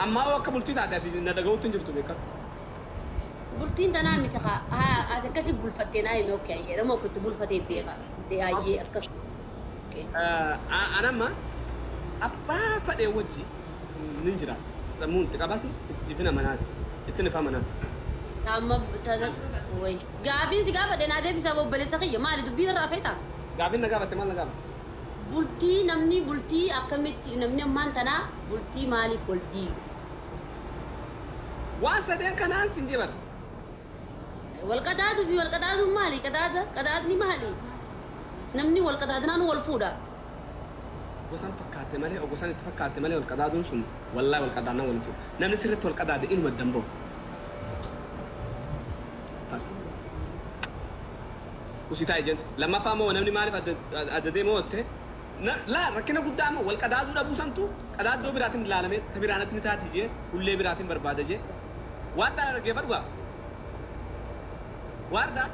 أما وقت بولتي تعتاد ندقوا تنجرتوا بيكا بولتين تنام متخا هذا كسب بولفتين هاي أوكي أنا ما كنت بولفتين بيها دي هاي أكسب أنا ما أبا فدي وجهي ننجرا سمون تكاباسي إتنا مناس إتنا فا مناس أما بتذكر وين قافين سقافة دنا ده بسبب بلسقية ما أريد بينا رافيتا قافين نقابة تمام نقابة بولتي نمني بولتي أكمل نمني مان تنا بولتي مالي فولتي واسدين كان سنجبر والقداد في والقداد مالي قدادني مالي نمني والقداد نانو والفودا وسان فكات مالي أو وسان تفكات مالي والقداد شنو والله والقداد نانو والفودا نمني سرت والقداد إنه الدمبو وسيتايجن لما فهموا نمني مالي أددي موته لا ركنا قدامه والقداد ولا بوسانتو قداد دو براتين لالمه تبيرانة نتاتي جه كل براتين بربادة جه واتنا رجفر قا واردا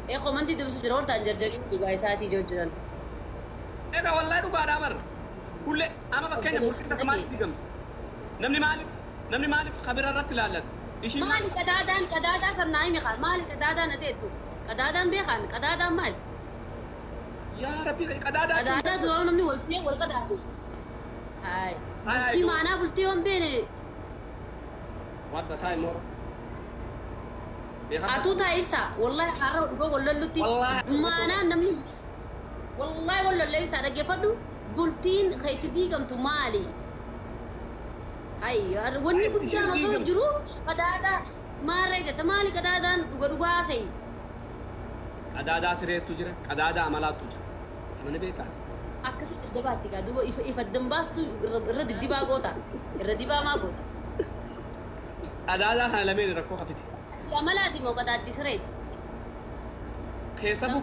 إيه كوماندي دبس جرور تانجر دبي ساعتي جوجران إيه والله دو قادا مر كل أما بكينا بولتنا كمان ديجم نمني مالي خبر الرت لالد إيشي مالي كدادان سناي مخال مالي كدادان نتيتو كدادان بيخان كدادان مال يا ربي كدادان زمان نمني والفيه والكدادو هاي بولتي معنا بولتي هم بيني واردا تاي مور أتو تايفسا والله حارة وقول ولا لطي معنا نمني والله ولا ليسا رجع فدو بولتين خيت ديجم تمالي هاي وني بتشان مسوي جرو كدادا ما رجع تمالي كدادان وقرقاسي كدادا سريت تجرا كدادا عملات تجرا كمان بيتات أكسر الدباسي كادو if الدباس تو رد الدبا قوتا رد الدبا ما قوتا كدادا خان لمين ركوا خفيتي يا ملادي مو كدادي سريت كيسبو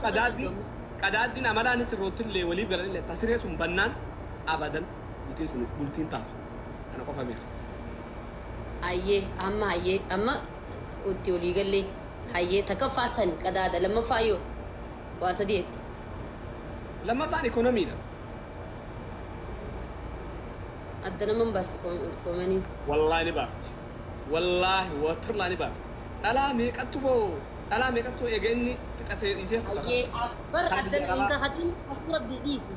كدادي نعملها نسر روتين لي ولي بقرن لي تسرية سون بنان أبدا بولتين تاتو أنا كوفا ميخ أيه أما وتيولي قال لي هاي تكفاسن كدادا لما فايو واسديت لما فاني إيكونومي ده أدنى من بس كوماني والله نبافت والله وترلا نبافت ألا ميكتبو إيجني فكرة يصير أيه أكبر أدنى إنك خاتين أكبر بيديس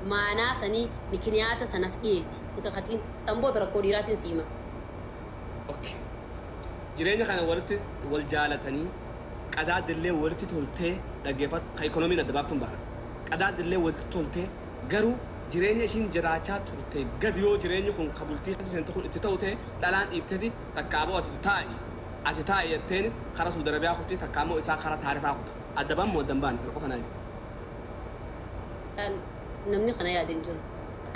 ما ناسني مكنيات سناس إيسي إنك خاتين سامبو تركوريرات سيما أوكي جرينا خان ورث والجالتني قداد اللي ورث تولته لجفت كإيكونومي ندبابتم بارا قداد اللي ورث تولته قرو جرينا شين جراچات تولته قديو جرينا خون قبولتي سنتخون اتتوته لالان إفتدي تكابو أتتاي يتين خرسو دربيا خوتي تكامو إسا خرات عارفا خوت أدبام مودنبان كالقفنا نمني خنا يا دينجون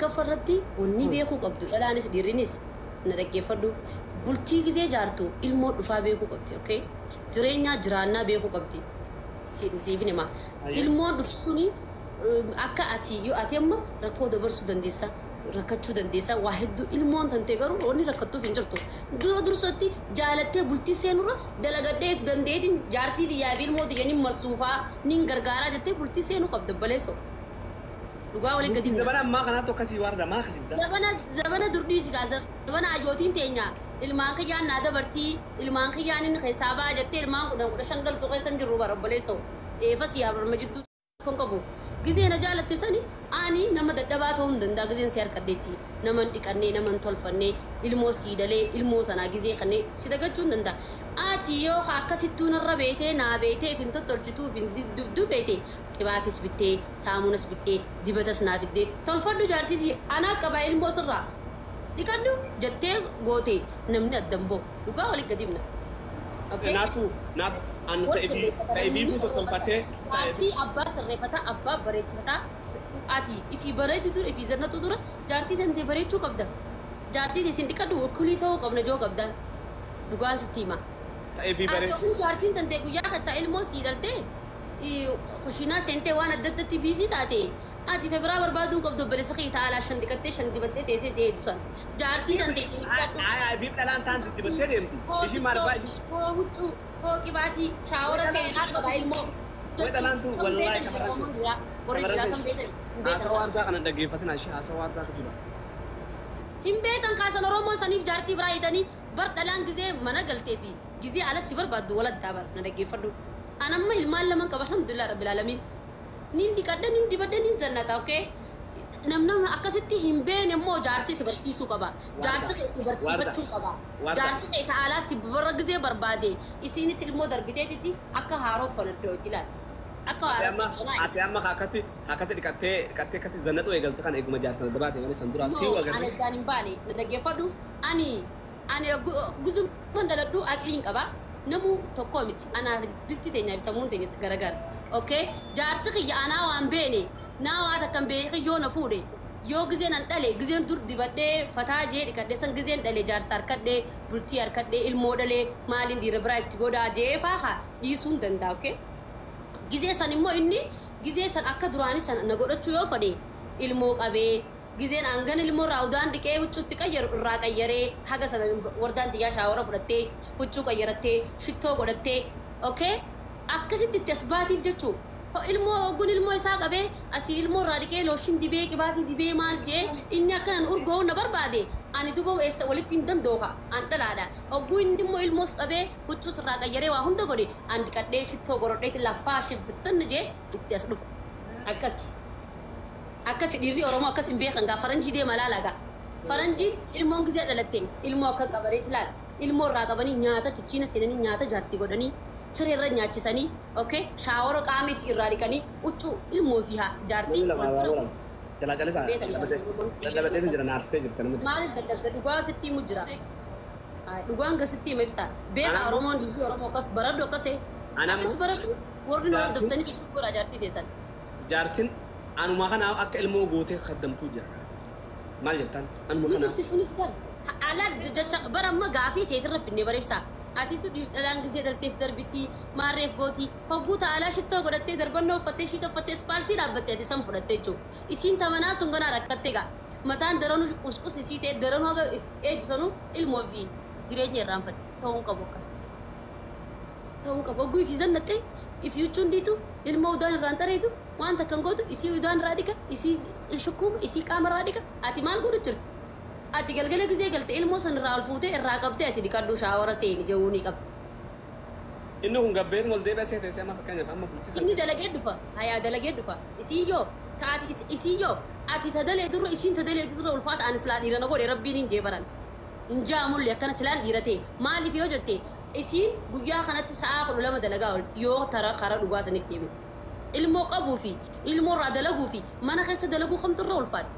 كفرتي وني بيكو قبدو لالانس ديرينيس نرجع فردو بولتي جزء جارتو ilmoo dhufaa beekuu qabdi okay jireenya jiraannaa beekuu qabdi siifni ma ilmoo dhuftuuni akka ati yoo ati amma rakkoo dabarsuu dandeessa rakkachuu dandeessa waa hedduu ilmoon tantee garuu roonni rakkattuuf hin jirtu dursatti jaalattee bultii seenurra dalagadheef dandeetiin jaartii xiyyaa fi ilmoo xiyyaaniin marsuufaa nin gargaaraa jettee bultii seenuu qabda baleessoo dhugaa waliin gadi زمان ما كانت توكسي واردة ما خشيت زمان درديش كذا زمان أجوتين تينيا ilmaan kiyyaan naada bartii ilmaan kiyyaan inni xisaabaa jettee ilmaan kudhan shandal tuqee san jirru barabaleessoo eefas yaabama jidduu kon qabu gizee na jaalatte sani ani nama dadhabaa ta'uu hin danda'a gizeen si harkadheetti naman dhiqannee naman tolfannee ilmoo siidalee ilmoo tanaa gizee kannee si dagachuu hin danda'a ati yoo akkasittuu narra beetee naa beetee fin tottolchituu fin dubduu beetee qibaatis bittee saamunas bittee dibatas naa fiddee tolfadhu jaartiiti anaa qabaa ilmoo sirraa dikadu jette gote namni addambo duga wali gadimna okay natu anu taibi buto tolfate asi abbas refata abba barechata ati ifi bareedu dur ifi zannatu dur jaarti dande bareechu qabda jaarti desin dikadu kuli taw qabna jo qabda duga sittima taibi bareedu jaarti dande guya khasa ilmo sidalte khushina sente wana daddati bizi tate ati tabra barbadun qabdo bale sakhi taala shan dikatte shan dibatte tese se dusan jaarti dande ay bi talan tan dibatte demti ishi marba ko huccu ko kibati shawara se na ilmo way talan tu wallahi kamara borri la sam bete asawar da kana dage fatina shi asawar da kajiba Hin beekan kaasan Oromoon saniif jaartii biraa hidhanii bar dhalaan gizee mana galtee fi gizee ala si barbaaddu waladdaa bar na dhaggeeffadhu. Anamma ilmaan lama qaba alhamdulillah rabbil alamin. Nin dikadda nin dibadda nin zannata okay? Namna akkasitti hin beene immoo jaarsi si barsiisuu qaba. Jaarsi si barsiifachuu qaba. Jaarsi kee ta'ala si barra gizee barbaade isinis ilmoo darbiteetiti akka haaroo fanaddooti laal. Akka Ati amma akkatti dhiqattee zannatu eegalte kan eeguma jaarsan dabaate malee san duraa siiwaa agartee. Ani isaan hin baane na dhaggeeffadhu. Ani guzumman daladhu aqliin qaba. Namu tokko miti. Ana bifti teenya ibsamuun teenya garagara. Okay? Jaarsi kiyya anaa waan beene naa waa takkan beeke yoo na fuudhe. Yoo gizeen an dhale gizeen dur dibadhee fataa jee dhiqadhee san gizeen dhale jaarsa harkadhee bultii harkadhee ilmoo dhalee maaliin dhiira biraa itti godhaa jee faaha dhiisuu hin danda'a. Okay? Gizee san immoo inni gizee san akka duraanii san na godhachuu yoo fedhe ilmoo qabee gizeen angan ilmoo irraa udaan dhiqee huccuutti qayyaru irraa qayyaree haga sana wardaan xiyyaa shaawara fudhattee huccuu qayyarattee shittoo godhattee okay akkasitti itti as baatiif jechuu ilmoo ogun ilmoo isaa qabee asii ilmoo irraa dhiqee looshin dibee qibaatii dibee maal jee inni akkanan urgoo na barbaade ani duba eessa walitti hin dandooka an dhalaadha oguu inni immoo ilmoos qabee huccuus irraa qayyaree waa hunda godhe an dhiqadhee shittoo godhadheeti lafaa shibbittanna jee itti as dhufa akkasi dhiirri Oromoo akkas hin beekan gaa faranjii deema laalagaa faranjiin ilmoon gizee dhalatte ilmoo akka qabaree ilaala ilmoo irraa qabanii nyaata kichiina seenanii nyaata jaartii godhanii siree nyaachisanii okay shaawara qaamis irraa dhiqanii huccuu ilmoo fi jaartii Jala jala saa. Dadhabadhee jira naaftee jirta namatti. Maaliif dadhabde dhugaa sitti himu jira. Dhugaan gasitti hima ibsa. Beeka Oromoon dubbii Oromoo akkas baradhu akkasee. Akkas baradhu warri nu hordoftanii sitti godhaa jaartii teessan. Jaartiin anuma kanaaf akka ilmoo gootee kaddamtuu jira. Maal jettaan? Anuma kanaaf. Nuti sunis gala. Alaal jecha bara amma gaafii teetirra finnee bareebsaa. Ati tu dhalaan gisee dalteef darbiti maarreef gooti hogguu ta'alaa shittoo godhattee darbannoo uffattee shiita uffattee ispaaltii dhaabbattee ati san fudhattee jechuudha. Isiin tamanaa sun ganaa rakkattee gaa mataan daranuu qusqus isii ta'e daranuu haga eebbisanuu ilmoo fi jireenya irraanfatti ta'uun qabu akkas. Ta'uun qabu hogguu ifii zannattee ifii huccuun diitu ilmoo udaan irraan tareetu wanta kan gootu isii udaan irraa dhiqa isii shukkuuma isii qaama irraa dhiqa ati maal godhu jirtu. Ati galgala gisee galte ilmoo san irraa alfuutee irraa qabdee ati dhiqadhu shaawara seeni jawuunii qabdi. Inni kun gabbeen wal deebi'ee seetee amma fakkeenyaaf amma bultisa. Inni dalagee dhufa hayaa dalagee dhufa isiyyoo taati isiyyoo ati tadalee dura isiin tadalee dura ulfaata ani silaa dhiirana godhe rabbiin hin jeebaran. Injaa mulli akkana silaan dhiiratee maaliif yoo jettee isiin guyyaa kanatti sa'a 12 dalagaa yoo karaa dhugaa saniif deeme. Ilmoo qabuu fi ilmoo irraa dalaguu fi mana keessa dalaguu kamtu irraa ulfaata.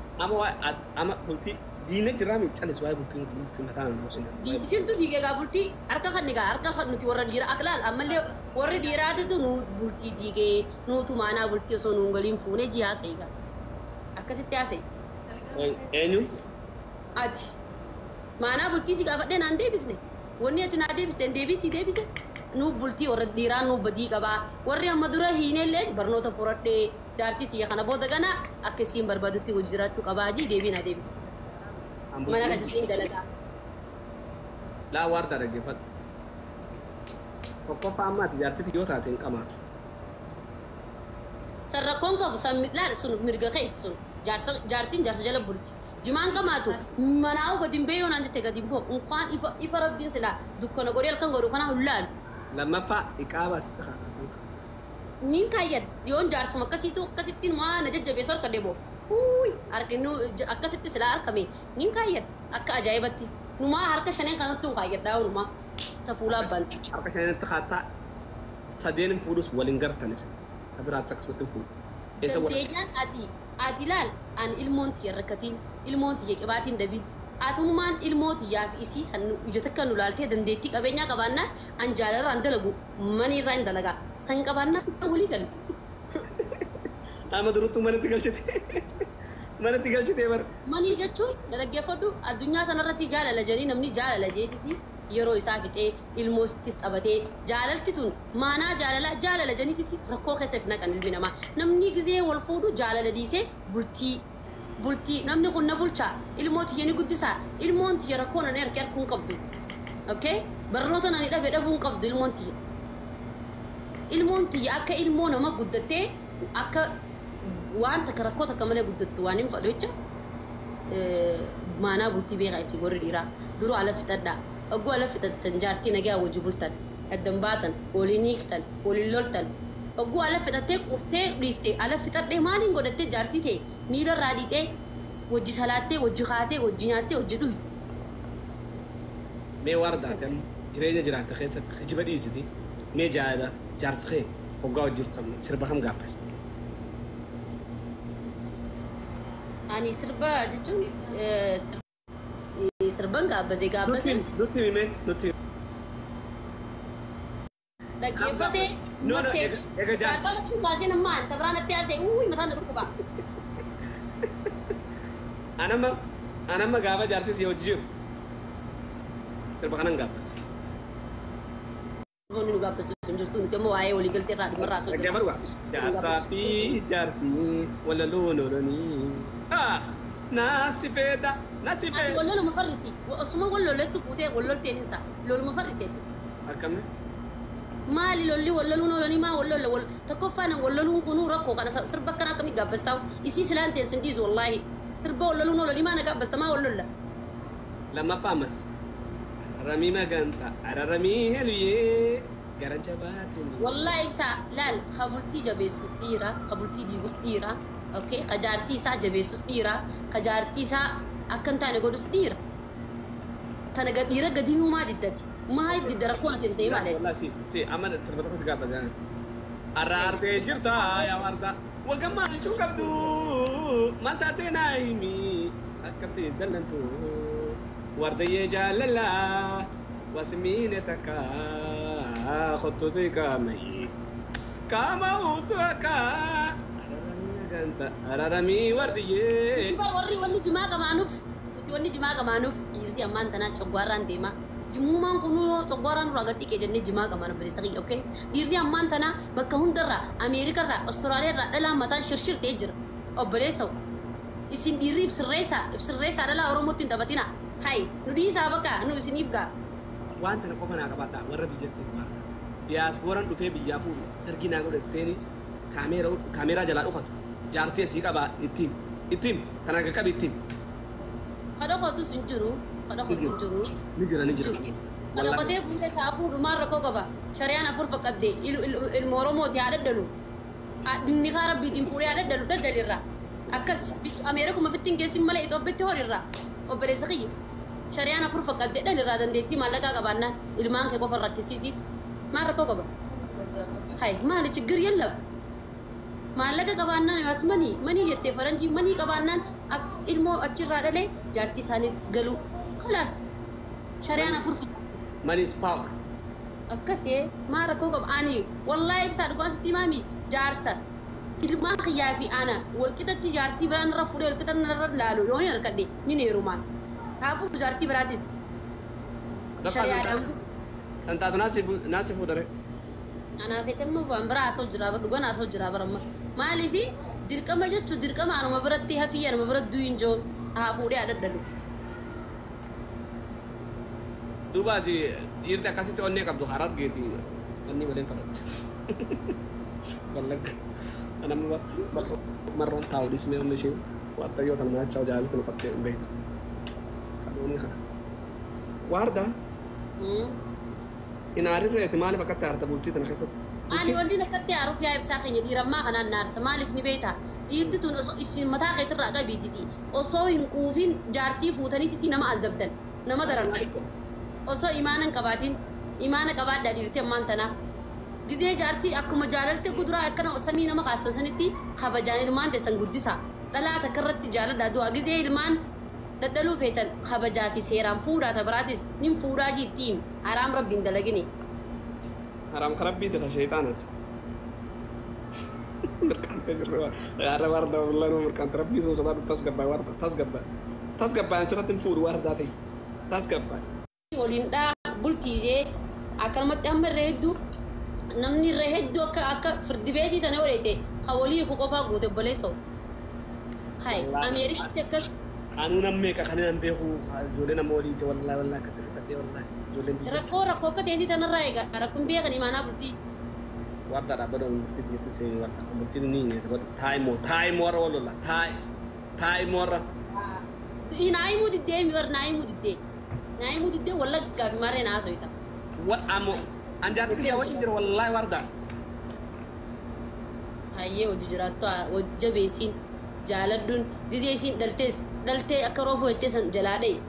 Amma bultii diinee jirraa mi calis waa'ee bultii mataan nama sinna. Isintu diigaa bultii harka kan nigaa harka kan nuti warra dhiiraa akhlaal ammallee warri dhiiraatitu nu bultii diigee nuutu maanaa bultii osoo nuun galiin fuunee jihaa seegaa. Akkasitti haasee. Eenyuun? Ati maanaa bultii si gaafadhee naan deebisne wanni ati naa deebiste deebise nu bultii warra dhiiraa nu badii qabaa warri amma dura hiineellee barnoota furadhee jaartii tiyya kana booda gana akka isiin barbaadutti hojii jiraachuu qabaa jii deebii naa deebise. Mana kasiin dalagaa. Laa waardaa dhaggeeffadhu. Tokkoffaa ammaati jaartii yoo taate hin qamaatu. Sarrakkoon qabu laal sun mirga keetti sun jaartiin jaarsa jala bulti. Jimaan qamaatu manaa gadi hin beeyoon jette gadi hin boo unkaan ifa rabbiin silaa dukkana godhee halkan godhu kanaa hullaalu. Lammaffaa iqaabaa sitti kaakasan qaba. Niin kaayyad yoon jaarsuma akkasittiin waan jajjabeessu harka deeboo. Arginu akkasitti silaa harkame niin kaayyad akka ajaa'ibatti numaa harka shaneen kanatti kaayyadhaa numaa tafuulaa banti. Harka shaneenitti kaattaa sadeen fuudhus waliin gartanis kabiraatti akkasumatti hin fuudhu. Dandeeyyaan ati ilaal an ilmoon tiyya rakkatiin ilmoon tiyya qibaatiin dabiin atummaan ilmoo tiyyaa fi isii san ija takka nu laaltee dandeettii qabeenyaa qabaannaan an jaalarraan dalagu maniirraa hin dalagaa san qabaannaan walii galu. Ama duruttuu manatti galchitee bara. Manii jechuun dhaggeeffadhu addunyaa kanarratti jaalala jedhanii namni jaalala jeetiti yeroo isaa fixee ilmoosittis taphatee jaalalti tun maanaa jaalala jedhaniiti rakkoo keessa fi naqan ilmi namaa namni gizee wal fuudhu jaalala dhiisee bultii namni kun na bulchaa ilmoo tiyya ni guddisaa ilmoon tiyya rakkoo nan erge harkuun qabdu okay barnoota nani dhabe dhabuun qabdu ilmoon tiyya akka ilmoo nama guddattee akka waan takka rakkoo takka malee guddattu waan hin fadhu jecha maanaa bultii beekaa isii warri dhiiraa duruu ala fixadhaa ogguu ala fixattan jaartii nagaa wajji bultan addan baatan waliin hiiktan waliin loltan ogguu ala fixattee quuftee dhiistee ala fixadhee maaliin godhattee jaartii ta'e miila irraa dhiitee wajji salaattee wajji kaatee wajji nyaattee wajji dhuyi. Mee wardaa kan jireenya jiraata keessatti kijiba dhiisiti mee jaarsa kee hoggaa hojjetu sirba kam gaafas. Ani sirba jechuun sirban gaabbasee gaabbasee. Nutti himee nutti. Dhaggeeffatee. Egaa jaarsa. Jaarsa baatee namaa tabraan itti haasee mataan dhukkuba. Anamma gaafa jaartii si hojii jiru sirba kanan gaafas. Wanni nu gaafas tun jirtu nuti ammoo waa'ee walii galtee irraa dhumarraa socho'u. Dhaggeeffatu jaarsaa fi jaartii walla loon oolanii. Naasi fedha naasi fedha. Ati walloluma farrisi osuma wallolleetti fuutee wallolteen isaa loluma farriseetti. Akkami? Maali lolli walloluun oolanii maa wallolla tokkoffaan walloluun kunuu rakkoo kana sirba akkana akkamii gaabbastaa isii silaan teessin dhiisu wallaahi sirba walloluun oolanii maa na gaabbasta maa wallolla. Lammaffaammas araramii maganta araramii heluyee gara jabaatiin. Wallaahi ibsaa laal kabultii jabeessu dhiira kabultii diigus dhiira. Okay, kajaartii isaa jabeessus dhiira kajaartii isaa akka hin taane godhus dhiira tana dhiira gadi uumaa diddati maaliif didda rakkoo ati hin ta'e malee. Si amma sirba tokko si gaafa jaan arraartee jirta yaa warta wagammaa jechuu qabdu maal taatee naa himi akkatti dallantu wardayyee jaalala wasmiine takka khottuutii qaamayi qaama uutu akka. Araramii wardiyyee. Wanni jimaa qabaanuuf nuti wanni jimaa qabaanuuf dhiirri ammaan tanaa coggaarraan deema. Jimmumaan kunuu coggaarraan irraa gad dhiqee jennee jimaa qabaan obboleessa kiyya okay. Dhiirri ammaan tanaa bakka hundarraa Ameerikarraa Awustiraaliyaarraa dhalaan mataan shirshirtee jira obboleessa. Isin dhiirri ibsirreessaa dhalaa Oromootti hin taphatina. Hayi nu dhiisaa bakka nu isiniif gaa. Wanta na qofa naa qabaadha warra biyyatti hirmaata. Diyaaspooraan dhufee biyyaa fuudhu sargii naa godhatteenis kaameeraa jalaa dhokatu. Jaartii asii qaba ittiin kana akka qabi ittiin. Kada qotu sin jiru. Ni jira. Kada qotee fuudhee saafuu dhumaan rakkoo qaba. Shari'aan afur fakkaattee ilma Oromooti haa daddalu. Inni kaa rabbiitiin fuudhee haa daddalu daddalirraa. Akkas Ameerikuma fittiin keessin malee Itoophiyaatti horirraa obboleessa kiyya. Shari'aan afur fakkaattee dhalirraa dandeettii maallaqaa qabaannaan ilmaan kee qofa rakkisiisi. Maal rakkoo qaba? Hayi maali chiggir yalla. Maallaqa qabaannaan yoos manii jettee faranjii manii qabaannaan ilmoo achirraa dhalee jaartii isaanii galuu kalaas shari'aan afur. Money is power. Akkasii maal rakkoo qaba ani wallaahi ibsaa dhugaa sitti maami jaarsa ilmaan kiyyaa fi ana walqixatti jaartii biraan irra fuudhee walqixatti irra laalu yoo hin harkadhe ni neerumaan kaafuu jaartii biraatis shari'aadhaan. Santaatu naasi fuudhare. Anaaf eetamma waan biraa asoo jira dhugaan asoo jira baramma maaliifi dirqama jechuun dirqama anuma biratti hafii anuma biratti du'in joo haa fuudhee adaddalu. Duubaati dhiirti akkasitti onnee qabdu harar geeti wanni waliin fudhatte. Wallagga anamma marroon taa'u dhismee onni ishee waaqayyoo kan nyaachaa jaalatu kun fakkee hin beektu. Sanuuni kana. Waardaa. Inaarirreeti maaliif akkatti aarta bultii tana keessatti? Ani wanti akkatti aaruuf yaa ibsaa keenya dhiirammaa kanaan naarsa maaliif ni beektaa? Dhiirti tun osoo isin mataa keetirraa qabiititi osoo hin quufin jaartii fuutaniiti nama azabdan nama daran osoo imaanan qabaatiin imaana qabaadhaa dhiirti ammaan tanaa. Gizee jaartii akkuma jaalalte guduraa akkana samii nama kaastan sanitti kabajaan ilmaan teessan guddisaa dhalaa takka irratti jaaladhaa du'a gizee ilmaan daddaluu feetan kabajaa fi seeraan fuudhaa tabiraatis nin fuudhaa jiittiin haraam rabbiin dalagini. Haraam karabbii tata sheexaanati. Mirqaantee jirre yaada warda wallanuu mirqaante rabbii sun sodaa tasgabbaa warda tasgabbaa asirratti hin fuudhu wardaa ta'e tasgabbaa. Waliin dhaa bultiijee akkanumatti amma irra hedduu namni irra hedduu akka firdibeetii tana waleete hawalii qofaa guute obboleessoo. Hayi Ameerikaatti akkas. Anu namme ka kanan beeku jole na moli te wallahi ka tafadde wallahi jole bi rakko ka teenti tanarra ega rakkum beekan imana bulti warda da badon bulti te se warda bulti ni ne to time more wala time more نايمو ددي ميور نايمو ددي والله قاف ماري ناسو يتا وأمو أنجاتك يا وجه والله وردة هاي وجراتو وجبيسين جالدون ديزيسين دلتي أكروفو يتسن جلادي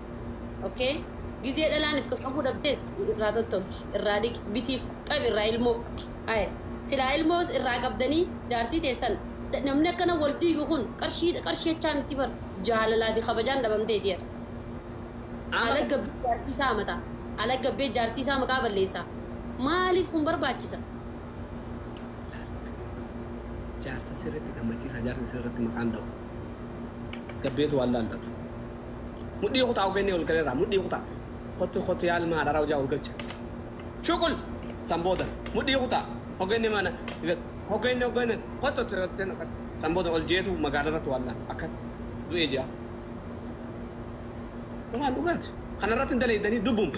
أوكي جزء دلاني في كفو دبتس راتو توج الراديك بيتيف قبل رايلمو هاي سلا الموز الراقب دني جارتي تسن نمنا كنا ولدي يكون كرشي تشام تبر جهال الله في خبجان دبم تيتير على قب جارتي سامتا على قب جارتي سام قابل ليسا مالي خمبر باتشيسا جارسة سرتي كم تيسا جارسة سرتي مكان دو قبيت والله لا مدي يخطأ وجني ولا كذا مدي يخطأ خط يا الماء على رجع وقلت شغل سامبودا مدي يخطأ وجني ما أنا وجني خط ترتين خط سامبودا والجيتو مقالنا والله أكد دو إيجا وما لقيت خنا راتن دني دبوم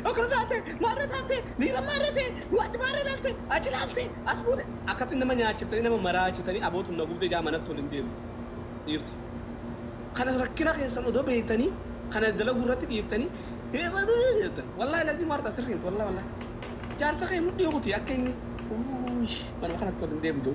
أكرتاتي مرتاتي نيرا مرتي وقت مرتاتي أجلالتي أسبوده أكاد إنما نياتشتني إنما مراجعتني أبوت النقود جا منك تولين ديم يرتي خنا ركنا خيسان ودو بيتني خنا دلوا قررت يفتني إيه ما ده والله لازم مرة سرين والله جار سخي مدي يغطي أكيني وش ما خنا تولين ديم دو